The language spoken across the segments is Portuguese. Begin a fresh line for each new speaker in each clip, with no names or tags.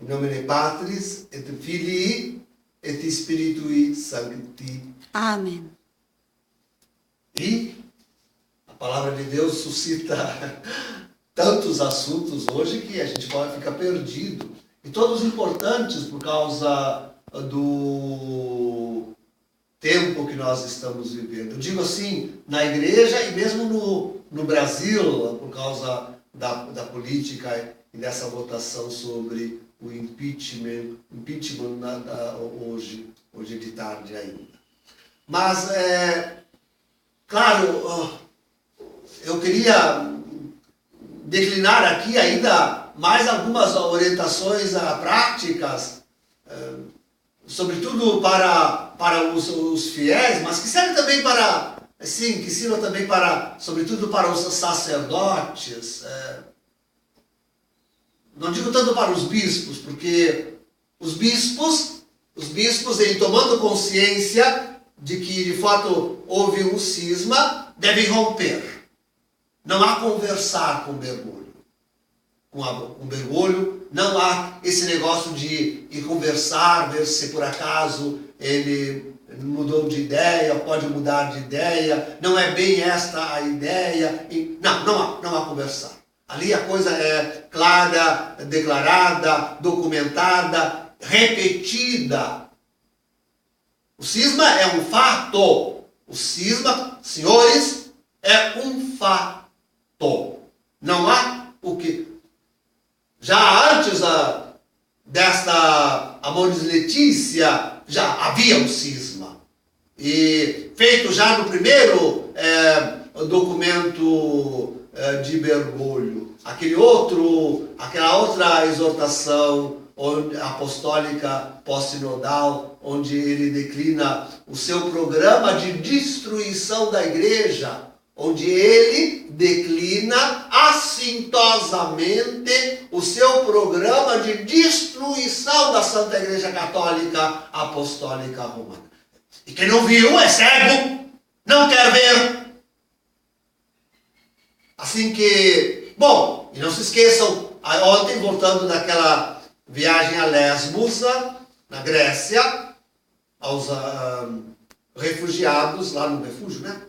In nomine Patris et Filii et Spiritui Sancti.
Amém.
E a palavra de Deus suscita tantos assuntos hoje que a gente pode ficar perdido. E todos importantes por causa do tempo que nós estamos vivendo. Eu digo assim, na igreja e mesmo no Brasil, por causa da política e dessa votação sobre o impeachment hoje de tarde ainda. Mas, claro, eu queria declinar aqui ainda mais algumas orientações práticas, sobretudo para os fiéis, mas que servem também para, assim, que sirvam também para, sobretudo para os sacerdotes. Não digo tanto para os bispos, porque os bispos, em tomando consciência de que de fato houve um cisma, devem romper. Não há conversar com mergulho. Com mergulho, não há esse negócio de ir conversar, ver se por acaso ele mudou de ideia, pode mudar de ideia, não é bem esta a ideia. Não há conversar. Ali a coisa é clara, declarada, documentada, repetida. O cisma é um fato. O cisma, senhores, é um fato. Não há o que... Já antes desta Amoris Laetitia, já havia um cisma. E feito já no primeiro documento de Bergoglio, aquela outra exortação apostólica pós-sinodal, onde ele declina o seu programa de destruição da igreja, onde ele declina assintosamente o seu programa de destruição da Santa Igreja Católica Apostólica Romana. E quem não viu é cego, não quer ver. Assim que, bom, e não se esqueçam, ontem, voltando daquela viagem a Lesbos, na Grécia, aos refugiados, lá no refúgio, né?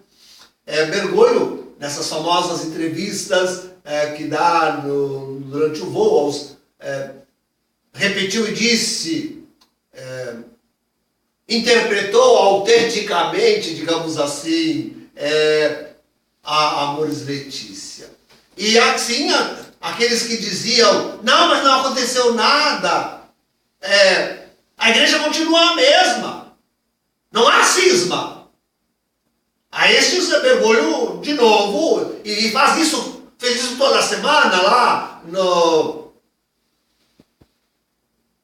Bergoglio, nessas famosas entrevistas que dá durante o voo, repetiu e disse, interpretou autenticamente, digamos assim, a Amoris Laetitia. E assim, aqueles que diziam, não, mas não aconteceu nada, a igreja continua a mesma, não há cisma. A estes Bergoglio, de novo, e fez isso toda semana lá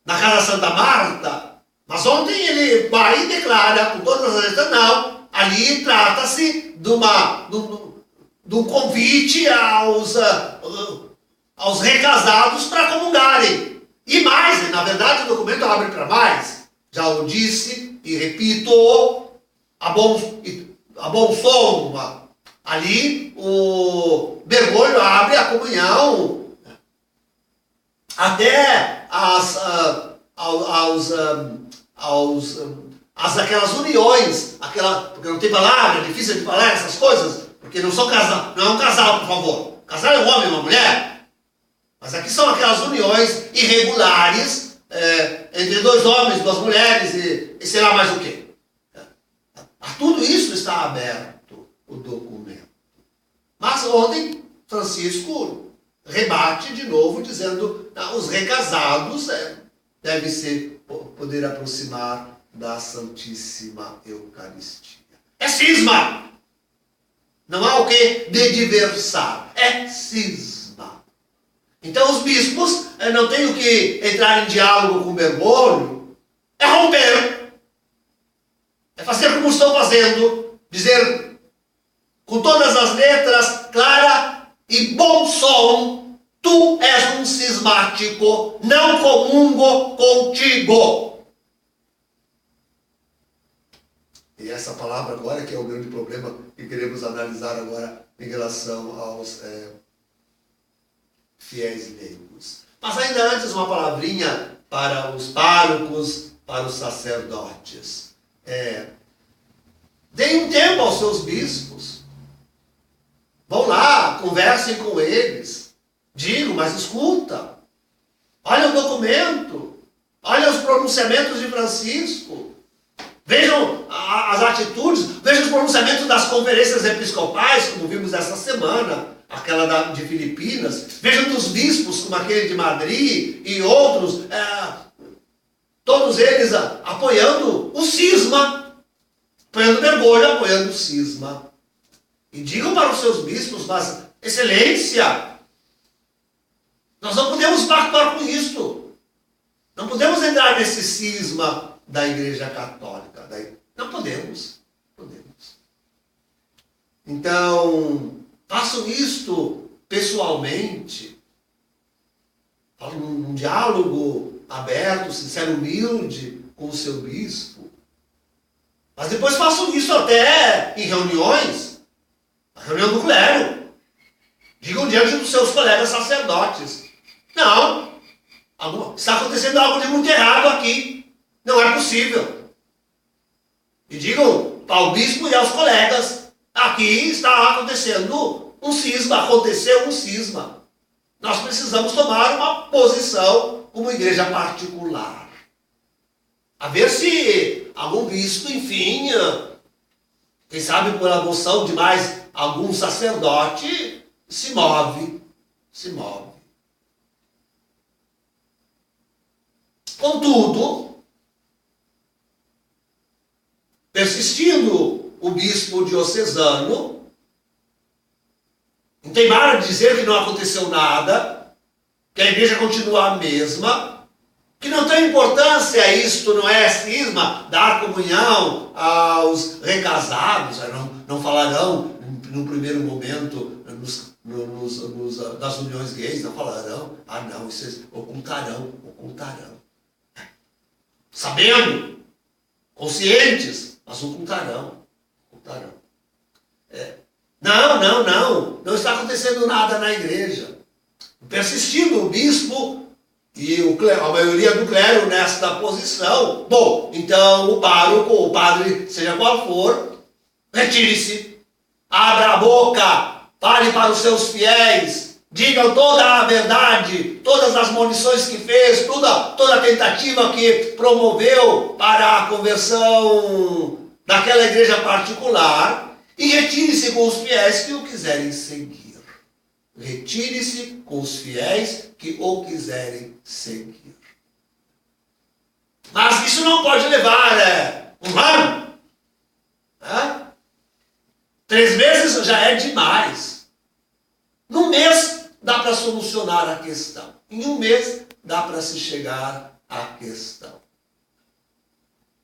na Casa Santa Marta. Mas ontem ele vai e declara com todas as letras, não, ali trata-se de um convite aos recasados para comungarem. E mais, na verdade o documento abre para mais. Já o disse e repito, a bom som, ali o Bergoglio abre a comunhão até aquelas uniões, porque não tem palavra, é difícil de falar essas coisas, porque não é um casal, por favor. Casal é um homem e uma mulher. Mas aqui são aquelas uniões irregulares entre dois homens, duas mulheres e sei lá mais o quê. A tudo isso está aberto, o documento. Mas ontem, Francisco rebate de novo, dizendo que os recasados devem poder aproximar da Santíssima Eucaristia. É cisma! Não há o que dediversar. É cisma. Então os bispos não têm o que entrar em diálogo com o Bergoglio. É romper. É fazer como estão fazendo. Dizer com todas as letras, clara e bom som, tu és um cismático, não comungo contigo. E essa palavra agora que é o grande problema que queremos analisar agora em relação aos fiéis leigos. Mas ainda antes uma palavrinha para os párocos, para os sacerdotes. Deem um tempo aos seus bispos. Vão lá, conversem com eles. Digam, mas escuta. Olha o documento. Olha os pronunciamentos de Francisco. Vejam as atitudes, vejam os pronunciamentos das conferências episcopais, como vimos essa semana, aquela de Filipinas. Vejam dos bispos, como aquele de Madrid e outros, todos eles apoiando o cisma, apoiando o mergulho, apoiando o cisma. E digam para os seus bispos, mas, excelência, nós não podemos pactuar com isto. Não podemos entrar nesse cisma da Igreja Católica. Não podemos. Então, façam isto pessoalmente. Falem num diálogo aberto, sincero, humilde com o seu bispo. Mas depois façam isso até em reuniões. A reunião do clero. Digam diante dos seus colegas sacerdotes. Não, está acontecendo algo de muito errado aqui. Não é possível. E digam ao bispo e aos colegas, aqui está acontecendo um cisma, aconteceu um cisma. Nós precisamos tomar uma posição como igreja particular. A ver se algum bispo, enfim, quem sabe por a moção de mais algum sacerdote, se move. Contudo, persistindo o bispo diocesano em teimar de dizer que não aconteceu nada, que a igreja continua a mesma, que não tem importância isto, não é cisma, dar comunhão aos recasados, não falarão no primeiro momento das uniões gays, não falarão, não, isso ocultarão. Sabendo, conscientes, mas ocultarão. Não está acontecendo nada na igreja. Persistindo o bispo e a maioria do clero nesta posição, bom, então o pároco, o padre, seja qual for, retire-se, abra a boca, fale para os seus fiéis, digam toda a verdade, todas as munições que fez, toda a tentativa que promoveu para a conversão daquela igreja particular, e retire-se com os fiéis que o quiserem seguir. Retire-se com os fiéis que o quiserem seguir. Mas isso não pode levar um ano. 3 meses já é demais. Num mês dá para solucionar a questão. Em 1 mês dá para se chegar à questão.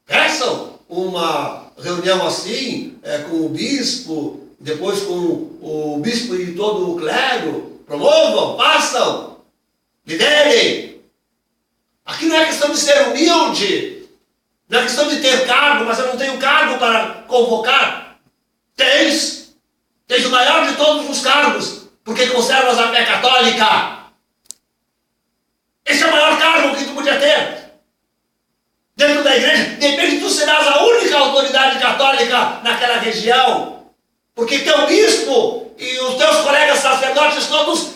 Peçam uma reunião assim, com o bispo, depois com o bispo e todo o clero, promovam, façam, liderem. Aqui não é questão de ser humilde, não é questão de ter cargo, mas eu não tenho cargo para convocar. Tens o maior de todos os cargos, porque conservas a fé católica. Esse é o maior cargo que tu podia ter. Dentro da igreja, de repente tu serás a única autoridade católica naquela região, porque teu bispo e os teus colegas sacerdotes todos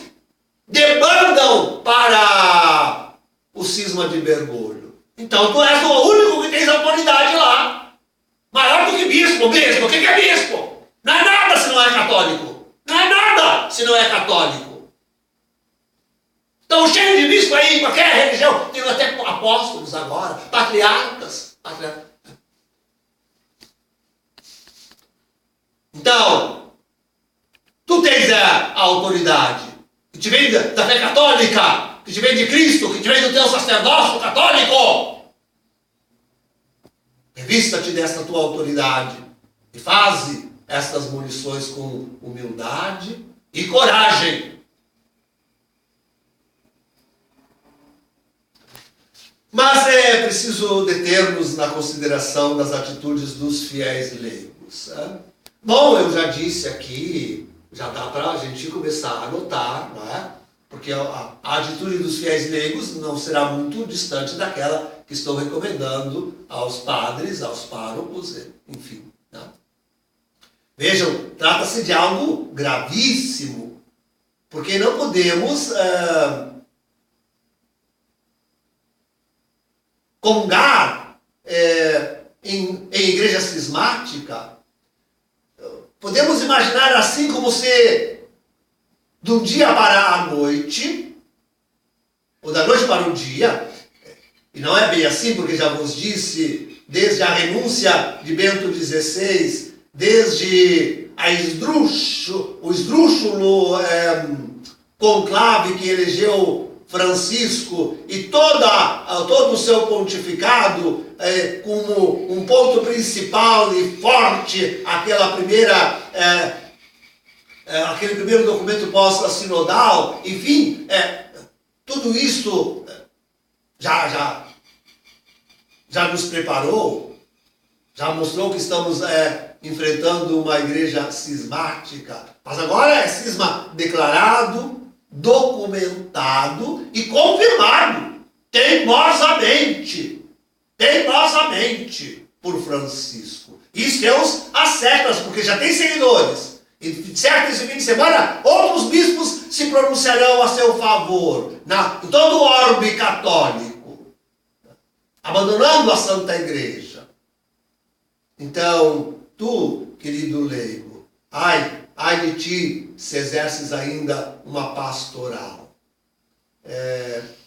demandam para o cisma de Bergoglio. Então tu és o único que tens autoridade lá. Maior do que bispo. Bispo, o que é bispo? Não é nada se não é católico. Não é nada se não é católico. Estão cheios de bispo aí em qualquer religião. Tem até apóstolos agora, patriarcas. Então, tu tens a autoridade que te vem da fé católica, que te vem de Cristo, que te vem do teu sacerdócio católico. Revista-te desta tua autoridade e faze estas munições com humildade e coragem. Mas é preciso deter-nos na consideração das atitudes dos fiéis leigos. Bom, eu já disse aqui, já dá para a gente começar a anotar, não é? porque a atitude dos fiéis leigos não será muito distante daquela que estou recomendando aos padres, aos párocos, enfim. Né? Vejam, trata-se de algo gravíssimo, porque não podemos comungar em igreja cismática. Podemos imaginar assim como se de um dia para a noite, ou da noite para o dia, e não é bem assim, porque já vos disse, desde a renúncia de Bento XVI, desde o esdrúxulo conclave que elegeu Francisco e todo o seu pontificado como um ponto principal e forte, aquele primeiro documento pós-sinodal, enfim, tudo isso já nos preparou, já mostrou que estamos enfrentando uma igreja cismática, mas agora é cisma declarado, documentado e confirmado teimosamente por Francisco. Isso Deus acerta, porque já tem seguidores. E certo, esse fim de semana, outros bispos se pronunciarão a seu favor, em todo o orbe católico, abandonando a Santa Igreja. Então, tu, querido leigo, ai de ti se exerces ainda uma pastoral.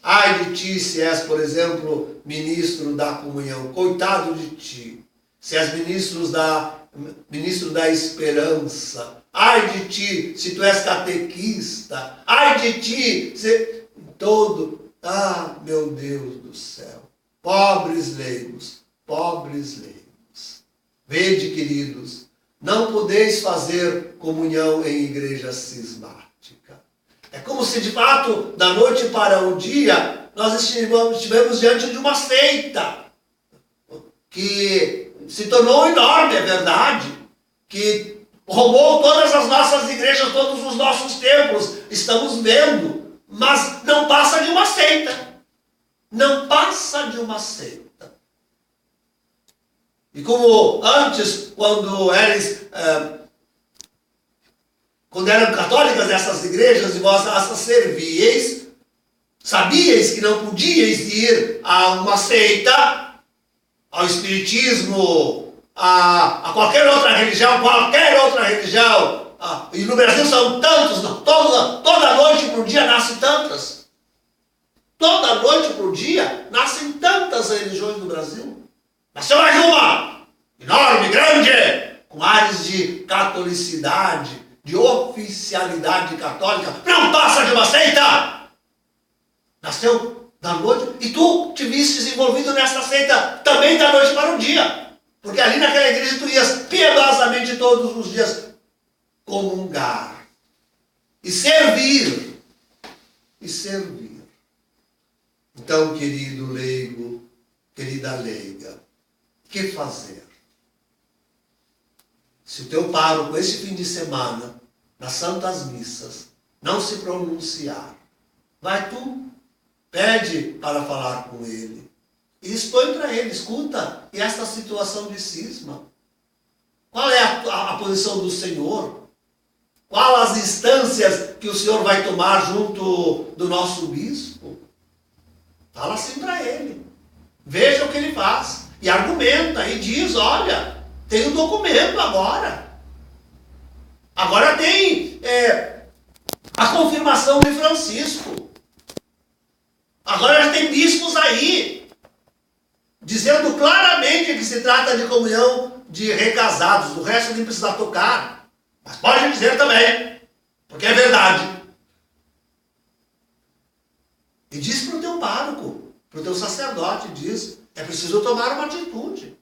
Ai de ti se és, por exemplo, ministro da comunhão. Coitado de ti. Se és ministro da esperança. Ai de ti se tu és catequista. Ai de ti se todo... Ah, meu Deus do céu. Pobres leigos. Vede, queridos, não podeis fazer comunhão em igreja cismática. É como se, de fato, da noite para o dia, nós estivemos diante de uma seita que se tornou enorme, é verdade, que roubou todas as nossas igrejas, todos os nossos templos, estamos vendo, mas não passa de uma seita. Não passa de uma seita. E como antes, quando eram católicas essas igrejas e vós as servíeis, sabíeis que não podíeis ir a uma seita, ao espiritismo, a qualquer outra religião, e no Brasil são tantos, toda noite por dia nascem tantas. Toda noite por dia nascem tantas religiões no Brasil. Nasceu mais uma, enorme, grande, com ares de catolicidade, de oficialidade católica. Não passa de uma seita! Nasceu da noite, e tu te vistes envolvido nessa seita também da noite para o dia. Porque ali naquela igreja tu ias piedosamente todos os dias comungar. E servir. Então, querido leigo, querida leiga, que fazer? Se o teu pároco, esse fim de semana, nas santas missas, não se pronunciar, vai tu, pede para falar com ele. E expõe para ele, escuta, e esta situação de cisma? Qual é a posição do Senhor? Qual as instâncias que o Senhor vai tomar junto do nosso bispo? Fala assim para ele. Veja o que ele faz. E argumenta, e diz, olha, tem um documento agora. Agora tem a confirmação de Francisco. Agora já tem bispos aí, dizendo claramente que se trata de comunhão de recasados. O resto nem precisa tocar. Mas pode dizer também, porque é verdade. E diz para o teu pároco, para o teu sacerdote, diz, é preciso tomar uma atitude.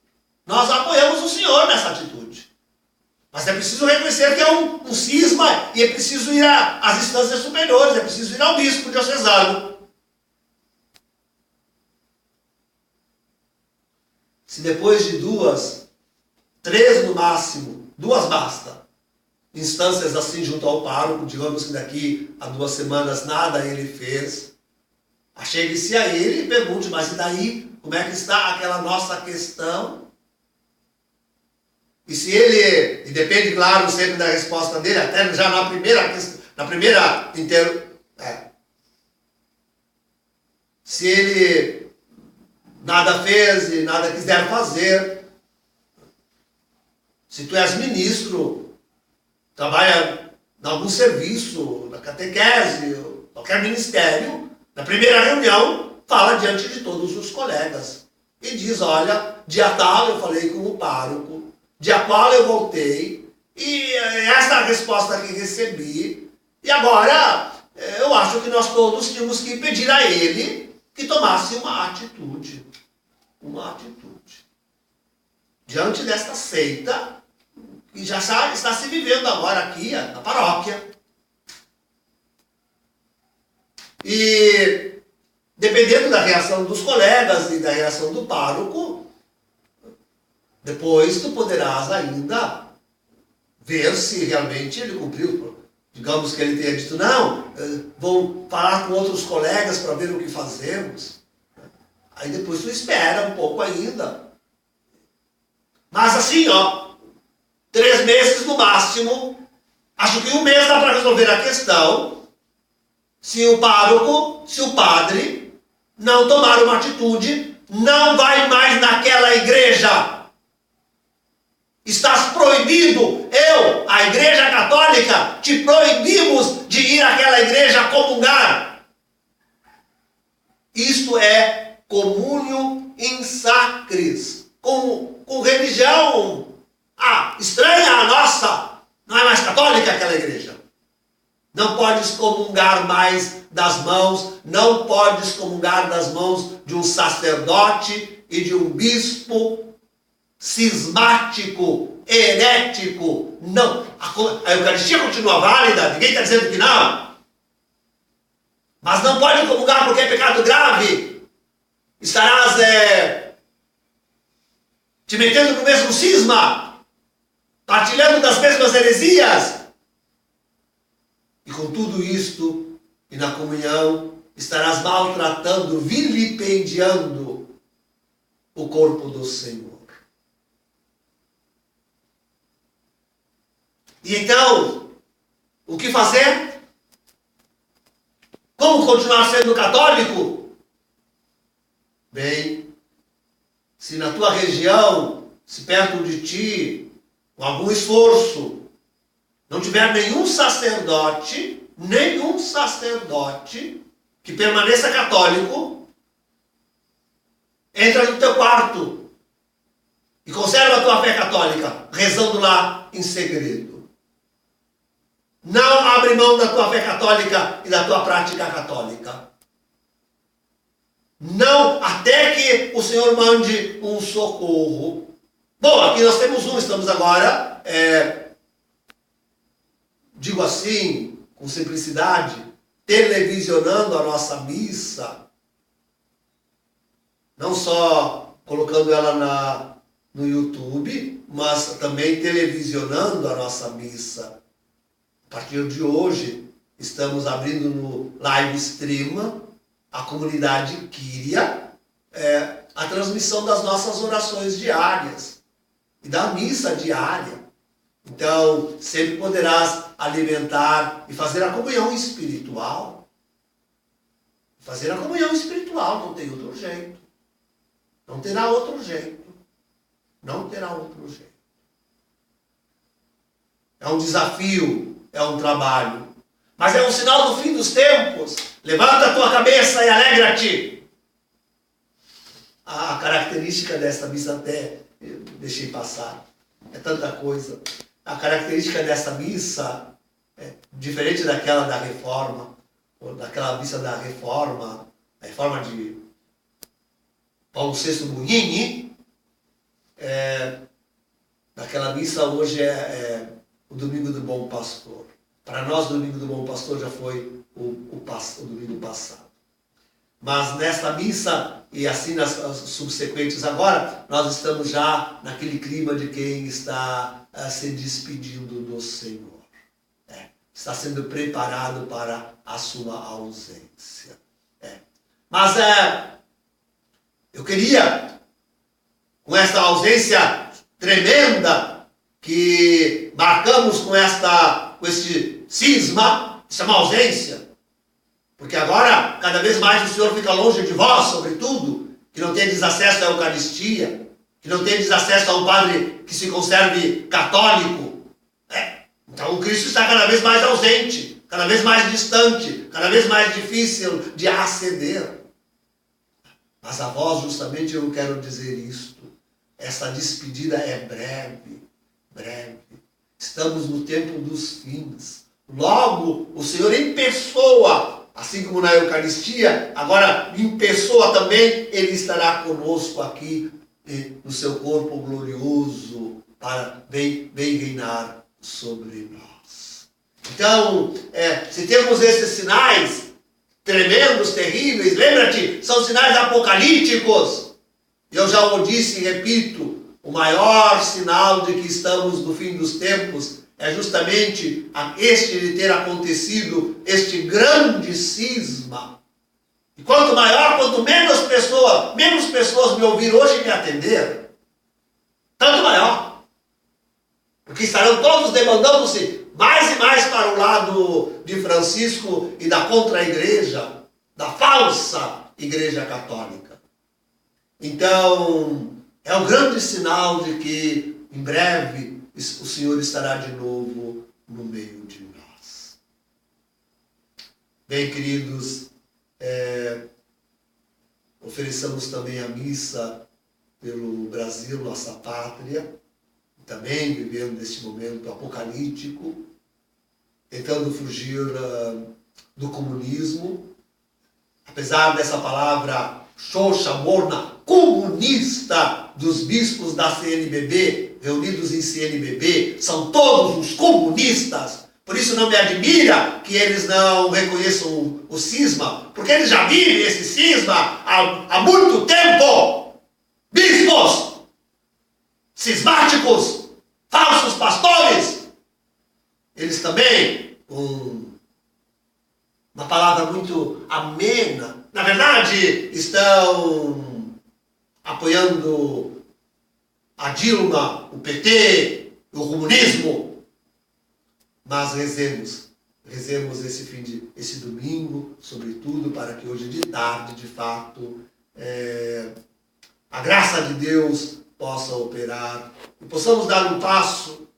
Nós apoiamos o Senhor nessa atitude. Mas é preciso reconhecer que é um cisma e é preciso ir às instâncias superiores, é preciso ir ao bispo diocesano. Se depois de 2, 3 no máximo, 2 basta, instâncias assim junto ao pároco, digamos que daqui a 2 semanas nada ele fez. Achegue-se a ele e pergunte, mas e daí? Como é que está aquela nossa questão? E se ele, e depende, claro, sempre da resposta dele, até já na primeira se ele nada fez e nada quiser fazer, se tu és ministro, trabalha em algum serviço, na catequese, qualquer ministério, na primeira reunião, fala diante de todos os colegas e diz, olha, dia tal eu falei com o pároco, dia qual eu voltei, e essa é a resposta que recebi, e agora eu acho que nós todos tínhamos que pedir a ele que tomasse uma atitude. Uma atitude. Diante desta seita, que já está se vivendo agora aqui na paróquia. E dependendo da reação dos colegas e da reação do pároco, depois tu poderás ainda ver se realmente ele cumpriu. Digamos que ele tenha dito, não, vou falar com outros colegas para ver o que fazemos. Aí depois tu espera um pouco ainda. Mas assim, 3 meses no máximo, acho que 1 mês dá para resolver a questão, se o pároco, se o padre não tomar uma atitude, não vai mais naquela igreja. Estás proibido, a Igreja Católica, te proibimos de ir àquela igreja comungar. Isto é comúnio in sacris, com religião estranha à nossa, não é mais católica aquela igreja. Não podes comungar mais das mãos, não podes comungar das mãos de um sacerdote e de um bispo cismático, herético. Não. A Eucaristia continua válida, ninguém está dizendo que não. Mas não pode comungar porque é pecado grave. Estarás te metendo no mesmo cisma, partilhando das mesmas heresias. E com tudo isto, e na comunhão, estarás maltratando, vilipendiando o corpo do Senhor. E então, o que fazer? Como continuar sendo católico? Bem, se na tua região, se perto de ti, com algum esforço, não tiver nenhum sacerdote que permaneça católico, entra no teu quarto e conserva a tua fé católica, rezando lá em segredo. Não abre mão da tua fé católica e da tua prática católica. Não, até que o Senhor mande um socorro. Bom, aqui nós temos estamos agora, digo assim, com simplicidade, televisionando a nossa missa. Não só colocando ela no YouTube, mas também televisionando a nossa missa. A partir de hoje, estamos abrindo no live stream, a comunidade Kyria, a transmissão das nossas orações diárias e da missa diária. Então, sempre poderás alimentar e fazer a comunhão espiritual. Fazer a comunhão espiritual, não tem outro jeito. Não terá outro jeito. Não terá outro jeito. É um desafio. É um trabalho. Mas é um sinal do fim dos tempos. Levanta a tua cabeça e alegra-te. A característica desta missa até eu deixei passar. É tanta coisa. A característica desta missa é diferente daquela da Reforma, ou daquela missa da Reforma, a Reforma de Paulo VI Bugnini. Daquela missa hoje o Domingo do Bom Pastor. Para nós, o Domingo do Bom Pastor já foi o domingo passado. Mas nesta missa, e assim nas subsequentes agora, nós estamos já naquele clima de quem está se despedindo do Senhor. está sendo preparado para a sua ausência. Mas eu queria, com esta ausência tremenda que marcamos com este cisma, isso é uma ausência, porque agora cada vez mais o Senhor fica longe de vós, sobretudo, que não tendes acesso à Eucaristia, que não tendes acesso a um padre que se conserve católico. Então o Cristo está cada vez mais ausente, cada vez mais distante, cada vez mais difícil de aceder. Mas a vós justamente eu quero dizer isto. Essa despedida é breve, breve. Estamos no tempo dos fins. Logo, o Senhor em pessoa, assim como na Eucaristia, agora em pessoa também, Ele estará conosco aqui no seu corpo glorioso para bem reinar sobre nós. Então, se temos esses sinais tremendos, terríveis, lembra-te, são sinais apocalípticos. Eu já o disse e repito, o maior sinal de que estamos no fim dos tempos é justamente este de ter acontecido este grande cisma. E quanto maior, quanto menos pessoas me ouvir hoje e me atender, tanto maior. Porque estarão todos demandando-se mais e mais para o lado de Francisco e da contra-igreja, da falsa igreja católica. Então, é um grande sinal de que em breve o Senhor estará de novo no meio de nós. Bem, queridos, ofereçamos também a missa pelo Brasil, nossa pátria, também vivendo neste momento apocalíptico, tentando fugir do comunismo, apesar dessa palavra xoxa, morna, comunista dos bispos da CNBB, reunidos em CNBB, são todos os comunistas. Por isso não me admira que eles não reconheçam o cisma, porque eles já vivem esse cisma há muito tempo. Bispos, cismáticos, falsos pastores, eles também, com uma palavra muito amena, na verdade, estão apoiando a Dilma, o PT, o comunismo. Mas rezemos esse domingo, sobretudo, para que hoje de tarde, de fato, a graça de Deus possa operar e possamos dar um passo,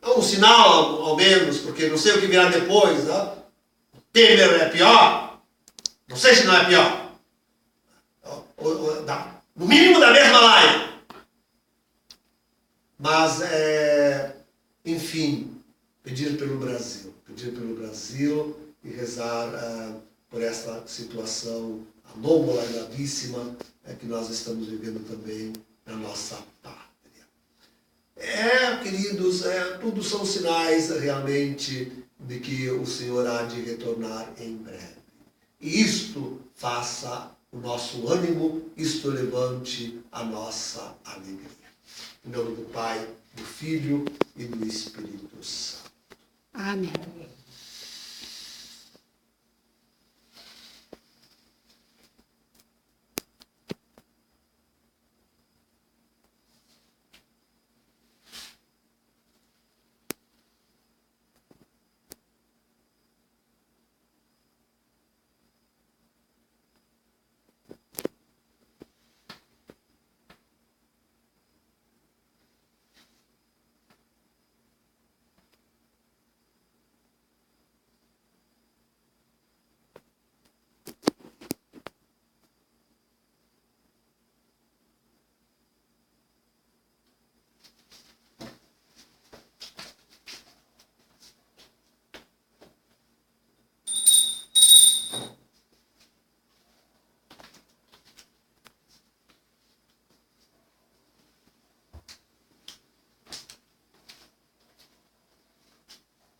um sinal ao menos, porque não sei o que virá depois. Temer é pior, não sei se não é pior, no mínimo da mesma laia. Mas, enfim, pedir pelo Brasil e rezar por essa situação anômala e gravíssima que nós estamos vivendo também na nossa pátria. Queridos, tudo são sinais realmente de que o Senhor há de retornar em breve. E isto faça o nosso ânimo, isto levante a nossa alegria. Em nome do Pai, do Filho e do Espírito Santo.
Amém.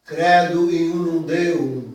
Credo in unum Deum,